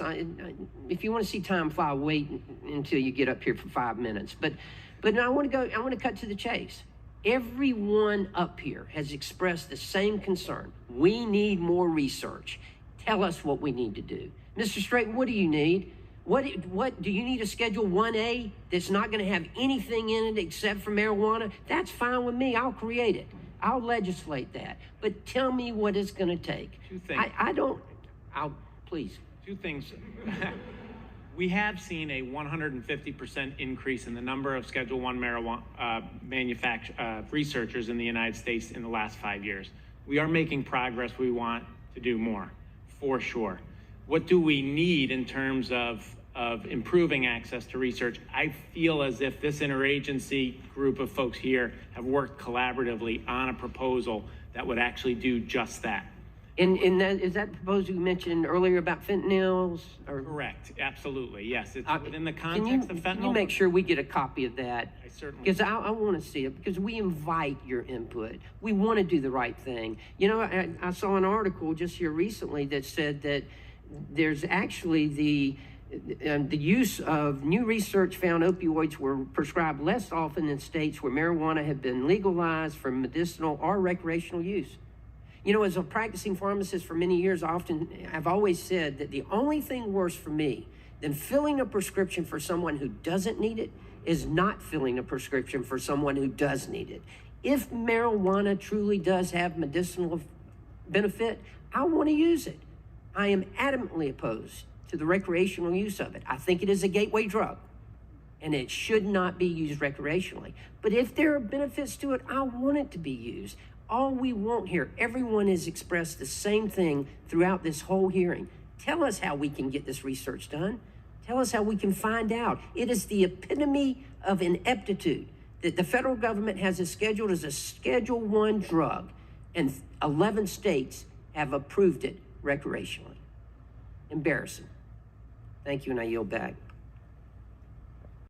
if you want to see time fly, wait until you get up here for 5 minutes. But now I want to cut to the chase. Everyone up here has expressed the same concern. We need more research. Tell us what we need to do. Mr. Straight, what do you need? What do you need? A Schedule 1A that's not going to have anything in it except for marijuana? That's fine with me. I'll create it. I'll legislate that. But tell me what it's going to take. Two things. Please. Two things. We have seen a 150% increase in the number of Schedule 1 marijuana researchers in the United States in the last 5 years. We are making progress. We want to do more, for sure. What do we need in terms of improving access to research? I feel as if this interagency group of folks here have worked collaboratively on a proposal that would actually do just that. And is that proposal you mentioned earlier about fentanyls? Correct, absolutely, yes. It's within the context of fentanyl. Can you make sure we get a copy of that? I certainly Because I want to see it, because we invite your input. We want to do the right thing. You know, I saw an article just here recently that said that there's actually the use of new research found opioids were prescribed less often in states where marijuana had been legalized for medicinal or recreational use. You know, as a practicing pharmacist for many years, I've always said that the only thing worse for me than filling a prescription for someone who doesn't need it is not filling a prescription for someone who does need it. If marijuana truly does have medicinal benefit, I want to use it. I am adamantly opposed to the recreational use of it. I think it is a gateway drug, and it should not be used recreationally. But if there are benefits to it, I want it to be used. All we want here, everyone has expressed the same thing throughout this whole hearing. Tell us how we can get this research done. Tell us how we can find out. It is the epitome of ineptitude that the federal government has it scheduled as a Schedule 1 drug, and 11 states have approved it recreationally. Embarrassing. Thank you, and I yield back.